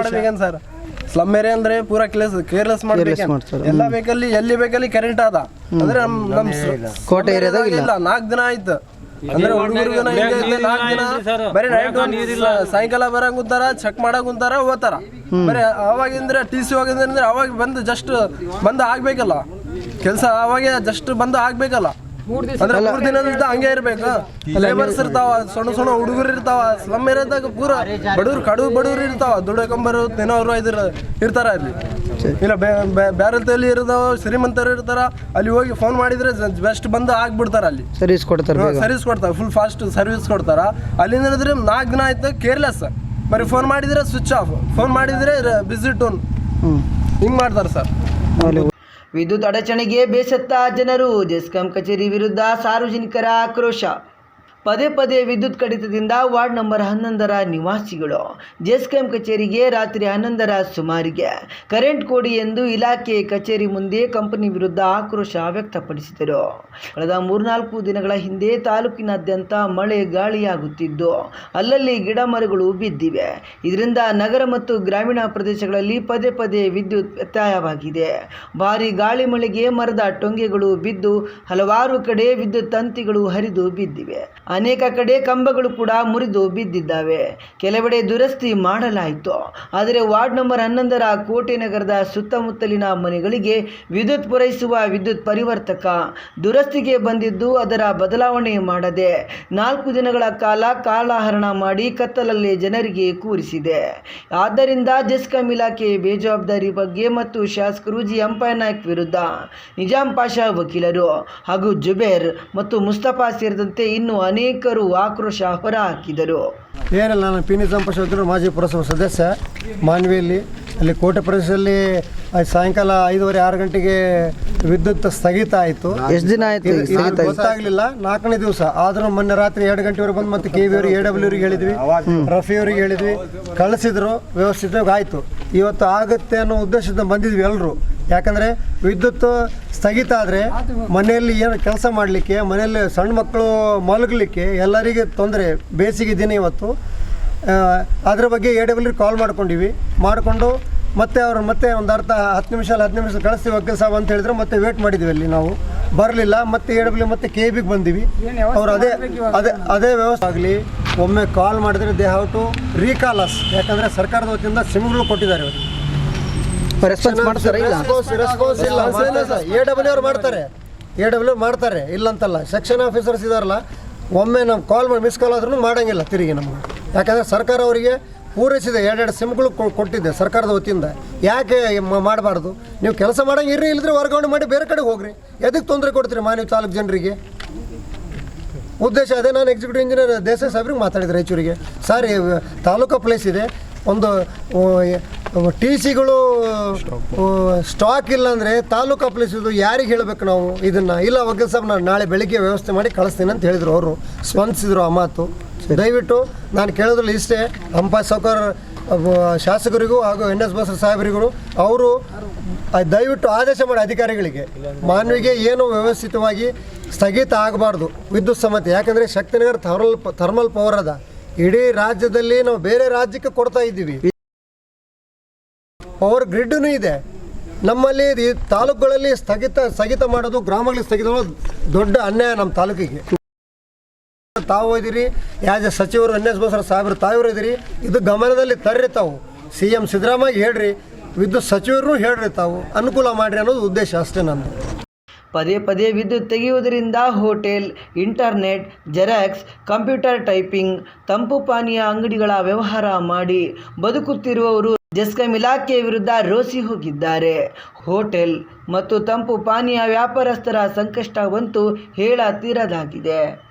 ಮಾಡ್ಬೇಕೇನು sir? Slum area ಅಂದ್ರೆ ಪೂರಾ careless ಮಾಡ್ಬೇಕು. ಎಲ್ಲ ಬೇಕಲ್ಲಿ ಎಲ್ಲಿ ಬೇಕಲ್ಲಿ ಕರೆಂಟ್ ಅದ ಅಂದ್ರೆ ನಮ್ ಕೋಟೆ ಏರಿಯಾದಾಗ ಇಲ್ಲ. 4 ದಿನ ಆಯ್ತು ಅಂದ್ರೆ ಹುಡುಗರಿಗೆ 4 ದಿನ ಬರೀ ನೈಟ್ ಸಾಯಂಕಾಲ ಬರಂಗ್ ಕುಂತಾರ, ಚೆಕ್ ಮಾಡಕ್ ಕುಂತಾರ, ಹೋಗ್ತಾರ. ಬರೀ ಅವಾಗಿಂದ್ರೆ TC ಹೋಗಿದ್ರೆ ಅವಾಗ ಬಂದು ಜಸ್ಟ್ ಬಂದು ಆಗ್ಬೇಕಲ್ಲ ಕೆಲಸ, ಅವಾಗ ಜಸ್ಟ್ ಬಂದು ಆಗ್ಬೇಕಲ್ಲ. ಅಂದ್ರೆ 3 ದಿನದಿಂದ ಹಂಗೆ ಇರ್ಬೇಕು. ಲೇಬರ್ಸ್ ಇರ್ತಾವ, ಸಣ್ಣ ಹುಡುಗರು ಇರ್ತಾವ. ಸ್ಲಮ್ ಏರಿಯಾದಾಗ ಪೂರಾ ಬಡವ್ರು ಇರ್ತಾವ, ದುಡ್ಕೊಂಬರು ತಿನ್ನೋರು ಇರ್ತಾರ ಅಲ್ಲಿ. ಇಲ್ಲ ಬೇರೆ ಇರ್ತಾವ, ಶ್ರೀಮಂತರು ಇರ್ತಾರ. ಅಲ್ಲಿ ಹೋಗಿ ಫೋನ್ ಮಾಡಿದ್ರೆ ಬೆಸ್ಟ್ ಬಂದು ಆಗ್ಬಿಡ್ತಾರ. ಅಲ್ಲಿ ಸರ್ವಿಸ್ ಕೊಡ್ತಾರೆ, ಫುಲ್ ಫಾಸ್ಟ್ ಸರ್ವಿಸ್ ಕೊಡ್ತಾರ. ಅಲ್ಲಿಂದ 4 ದಿನ ಆಯ್ತು ಕೇರ್ಲೆಸ್. ಬರೀ ಫೋನ್ ಮಾಡಿದ್ರೆ ಸ್ವಿಚ್ ಆಫ್, ಫೋನ್ ಮಾಡಿದ್ರೆ ಬಿಸಿ ಟೋನ್, ಹಿಂಗ್ ಮಾಡ್ತಾರೆ ಸರ್. ವಿದ್ಯುತ್ ಅಡಚಣೆಗೆ ಬೇಸತ್ತ ಜನರು, ಜೆಸ್ಕಾಂ ಕಚೇರಿ ವಿರುದ್ಧ ಸಾರ್ವಜನಿಕರ ಆಕ್ರೋಶ. ಪದೇ ಪದೇ ವಿದ್ಯುತ್ ಕಡಿತದಿಂದ ವಾರ್ಡ್ ನಂಬರ್ 11ರ ನಿವಾಸಿಗಳು ಜೆಸ್ಕಾಂ ಕಚೇರಿಗೆ ರಾತ್ರಿ 11ರ ಸುಮಾರಿಗೆ ಕರೆಂಟ್ ಕೊಡಿ ಎಂದು ಇಲಾಖೆ ಕಚೇರಿ ಮುಂದೆ ಕಂಪನಿ ವಿರುದ್ಧ ಆಕ್ರೋಶ ವ್ಯಕ್ತಪಡಿಸಿದರು. ಕಳೆದ 3-4 ದಿನಗಳ ಹಿಂದೆ ತಾಲೂಕಿನಾದ್ಯಂತ ಮಳೆ ಗಾಳಿಯಾಗುತ್ತಿದ್ದು ಅಲ್ಲಲ್ಲಿ ಗಿಡ ಮರಗಳು ಬಿದ್ದಿವೆ. ಇದರಿಂದ ನಗರ ಮತ್ತು ಗ್ರಾಮೀಣ ಪ್ರದೇಶಗಳಲ್ಲಿ ಪದೇ ಪದೇ ವಿದ್ಯುತ್ ವ್ಯತ್ಯಯವಾಗಿದೆ. ಭಾರೀ ಗಾಳಿ ಮಳೆಗೆ ಮರದ ಟೊಂಗೆಗಳು ಬಿದ್ದು ಹಲವಾರು ಕಡೆ ವಿದ್ಯುತ್ ತಂತಿಗಳು ಹರಿದು ಬಿದ್ದಿವೆ. ಅನೇಕ ಕಡೆ ಕಂಬಗಳು ಕೂಡ ಮುರಿದು ಬಿದ್ದಿದ್ದಾವೆ. ಕೆಲವೆಡೆ ದುರಸ್ತಿ ಮಾಡಲಾಯಿತು. ಆದರೆ ವಾರ್ಡ್ ನಂಬರ್ 11ರ ಕೋಟೆ ನಗರದ ಸುತ್ತಮುತ್ತಲಿನ ಮನೆಗಳಿಗೆ ವಿದ್ಯುತ್ ಪೂರೈಸುವ ವಿದ್ಯುತ್ ಪರಿವರ್ತಕ ದುರಸ್ತಿಗೆ ಬಂದಿದ್ದು ಅದರ ಬದಲಾವಣೆ ಮಾಡದೆ 4 ದಿನಗಳ ಕಾಲ ಕಾಲಹರಣ ಮಾಡಿ ಕತ್ತಲಲ್ಲಿ ಜನರಿಗೆ ಕೂರಿಸಿದೆ. ಆದ್ದರಿಂದ ಜೆಸ್ಕಾಂ ಇಲಾಖೆ ಬೇಜವಾಬ್ದಾರಿ ಬಗ್ಗೆ ಮತ್ತು ಶಾಸಕರು ಜಿ ಅಂಪಯ್ಯನಾಯ್ಕ ವಿರುದ್ಧ ನಿಜಾಂ ಪಾಷಾ ವಕೀಲರು ಹಾಗೂ ಜುಬೇರ್ ಮತ್ತು ಮುಸ್ತಫಾ ಸೇರಿದಂತೆ ಇನ್ನೂ ಅನೇಕರು ಆಕ್ರೋಶ ಹೊರಹಾಕಿದರು. ಏನಿಲ್ಲ, ನಾನು ಪಿ ನಿಜಾಂ ಪಾಷಾ ವಕೀಲರು, ಮಾಜಿ ಪುರಸಭಾ ಸದಸ್ಯ, ಮಾನ್ವಿಯಲ್ಲಿ. ಅಲ್ಲಿ ಕೋಟೆ ಪ್ರದೇಶದಲ್ಲಿ ಸಾಯಂಕಾಲ 5:30-6 ಗಂಟೆಗೆ ವಿದ್ಯುತ್ ಸ್ಥಗಿತ ಆಯಿತು. ಎಷ್ಟು ದಿನ ಆಯ್ತು ಗೊತ್ತಾಗ್ಲಿಲ್ಲ, 4ನೇ ದಿವಸ. ಆದ್ರೂ ಮೊನ್ನೆ ರಾತ್ರಿ 2 ಗಂಟೆವರೆಗೆ ಬಂದು ಮತ್ತೆ KV ಅವ್ರಿಗೆ, AW ಅವ್ರಿಗೆ ಹೇಳಿದ್ವಿ, ರಫಿ ಅವ್ರಿಗೆ ಹೇಳಿದ್ವಿ, ಕಳಿಸಿದ್ರು, ವ್ಯವಸ್ಥಿತವಾಗಿ ಆಯಿತು. ಇವತ್ತು ಆಗುತ್ತೆ ಅನ್ನೋ ಉದ್ದೇಶದಿಂದ ಬಂದಿದ್ವಿ ಎಲ್ಲರೂ. ಯಾಕಂದರೆ ವಿದ್ಯುತ್ ಸ್ಥಗಿತ ಆದರೆ ಮನೆಯಲ್ಲಿ ಏನು ಕೆಲಸ ಮಾಡಲಿಕ್ಕೆ, ಮನೆಯಲ್ಲಿ ಸಣ್ಣ ಮಕ್ಕಳು ಮಲಗಲಿಕ್ಕೆ ಎಲ್ಲರಿಗೆ ತೊಂದರೆ. ಬೇಸಿಗೆ ದಿನ ಇವತ್ತು. ಅದ್ರ ಬಗ್ಗೆ AW ಕಾಲ್ ಮಾಡಿಕೊಂಡು ಮತ್ತೆ ಅವ್ರು ಮತ್ತೆ ಒಂದು 10 ನಿಮಿಷ ಕಳಿಸ್ತೀವಿ ವಕೀಲ್ ಸಾಬ್ ಅಂತ ಹೇಳಿದ್ರು. ಮತ್ತೆ ವೇಟ್ ಮಾಡಿದ್ವಿ, ಅಲ್ಲಿ ನಾವು ಬರಲಿಲ್ಲ. ಮತ್ತೆ AW ಮತ್ತೆ KBಗೆ ಬಂದೀವಿ. ಅವ್ರು ಅದೇ ವ್ಯವಸ್ಥೆ ಆಗಲಿ, ಒಮ್ಮೆ ಕಾಲ್ ಮಾಡಿದ್ರೆ they have to recall us. ಯಾಕಂದರೆ ಸರ್ಕಾರದ ವತಿಯಿಂದ ಸಿಮ್ಗಳು ಕೊಟ್ಟಿದ್ದಾರೆ. ರೆಸ್ಪಾನ್ಸ್ ಮಾಡ್ತಾರೆ ಇಲ್ಲ, ರೆಸ್ಪಾನ್ಸ್ ಇಲ್ಲ. AW ಅವ್ರು ಮಾಡ್ತಾರೆ, ಇಲ್ಲಂತಲ್ಲ. ಸೆಕ್ಷನ್ ಆಫೀಸರ್ಸ್ ಇದಾರಲ್ಲ, ಒಮ್ಮೆ ನಾವು ಕಾಲ್ ಮಾಡಿ ಮಿಸ್ ಕಾಲ್ ಆದ್ರೂ ಮಾಡೋಂಗಿಲ್ಲ ತಿರುಗಿ ನಮಗೆ. ಯಾಕಂದರೆ ಸರ್ಕಾರ ಅವರಿಗೆ ಪೂರೈಸಿದೆ, 2 ಸಿಮ್ಗಳು ಕೊಟ್ಟಿದ್ದೆ ಸರ್ಕಾರದ ವತಿಯಿಂದ. ಯಾಕೆ ಮಾಡಬಾರ್ದು? ನೀವು ಕೆಲಸ ಮಾಡೋಂಗೆ ಇಲ್ಲದ್ರೆ ವರ್ಗಾವಣೆ ಮಾಡಿ ಬೇರೆ ಕಡೆ ಹೋಗ್ರಿ. ಎದಕ್ಕೆ ತೊಂದರೆ ಕೊಡ್ತೀರಿ ಮಾನ್ಯ ತಾಲೂಕು ಜನರಿಗೆ? ಉದ್ದೇಶ ಅದೇ. ನಾನು ಎಕ್ಸಿಕ್ಯೂಟಿವ್ ಇಂಜಿನಿಯರ್ ದೇಸಾಯಿ ಸಾಹೇಬ್ರಿಗೆ ಮಾತಾಡಿದೆ ರಾಯಚೂರಿಗೆ. ಸರ್, ತಾಲೂಕು ಪ್ಲೇಸ್ ಇದೆ, ಒಂದು TCಗಳು ಸ್ಟಾಕ್ ಇಲ್ಲ ಅಂದರೆ ತಾಲೂಕು ಪ್ಲೇಸಿದು ಯಾರಿಗೆ ಹೇಳಬೇಕು ನಾವು ಇದನ್ನು? ಇಲ್ಲ ವಕೀಲ್ ಸಾಬ್, ನಾನು ನಾಳೆ ಬೆಳಿಗ್ಗೆ ವ್ಯವಸ್ಥೆ ಮಾಡಿ ಕಳಿಸ್ತೀನಿ ಅಂತ ಹೇಳಿದರು. ಅವರು ಸ್ಪಂದಿಸಿದ್ರು ಆ ಮಾತು. ದಯವಿಟ್ಟು ನಾನು ಕೇಳೋದ್ರಲ್ಲಿ ಇಷ್ಟೇ, ಅಂಪಾಯ್ ಸೌಕರ್ ಶಾಸಕರಿಗೂ ಹಾಗೂ NS ಬಸವ ಸಾಹೇಬರಿಗೂ ಅವರು ದಯವಿಟ್ಟು ಆದೇಶ ಮಾಡಿ ಅಧಿಕಾರಿಗಳಿಗೆ, ಮಾನವಿಗೆ ಏನು ವ್ಯವಸ್ಥಿತವಾಗಿ ಸ್ಥಗಿತ ಆಗಬಾರ್ದು ವಿದ್ಯುತ್ ಸಮಸ್ಯೆ. ಯಾಕಂದರೆ ಶಕ್ತಿನಗರ ಥರ್ಮಲ್ ಪವರ್ ಅದ, ಇಡೀ ರಾಜ್ಯದಲ್ಲಿ ನಾವು ಬೇರೆ ರಾಜ್ಯಕ್ಕೆ ಕೊಡ್ತಾ ಇದ್ದೀವಿ. ಪವರ್ ಗ್ರಿಡ್ನೂ ಇದೆ ನಮ್ಮಲ್ಲಿ. ಈ ತಾಲೂಕುಗಳಲ್ಲಿ ಸ್ಥಗಿತ ಮಾಡೋದು, ಗ್ರಾಮಗಳಿಗೆ ಸ್ಥಗಿತ ಮಾಡೋದು ದೊಡ್ಡ ಅನ್ಯಾಯ ನಮ್ಮ ತಾಲೂಕಿಗೆ. ತಾವು ಇದ್ದೀರಿ, ಯಾಜ ಸಚಿವರು NS ಬಸವ ಸಾಹೇಬರು ತಾವು ಇದ್ದೀರಿ, ಇದು ಗಮನದಲ್ಲಿ ತರ್ರಿ. ತಾವು CM ಸಿದ್ದರಾಮಯ್ಯ ಹೇಳ್ರಿ, ವಿದ್ಯುತ್ ಸಚಿವರು ಹೇಳ್ರಿ, ತಾವು ಅನುಕೂಲ ಮಾಡಿರಿ ಅನ್ನೋದು ಉದ್ದೇಶ ಅಷ್ಟೇ ನಂದು. ಪದೇ ಪದೇ ವಿದ್ಯುತ್ ತೆಗೆಯುವುದರಿಂದ hotel, internet, Xerox, computer typing, ತಂಪು ಪಾನೀಯ ಅಂಗಡಿಗಳ ವ್ಯವಹಾರ ಮಾಡಿ ಬದುಕುತ್ತಿರುವವರು ಜೆಸ್ಕಾಂ ಇಲಾಖೆ ವಿರುದ್ಧ ರೋಸಿ ಹೋಗಿದ್ದಾರೆ. ಹೋಟೆಲ್ ಮತ್ತು ತಂಪು ಪಾನೀಯ ವ್ಯಾಪಾರಸ್ಥರ ಸಂಕಷ್ಟವಂತೂ ಹೇಳ ತೀರದಾಗಿದೆ.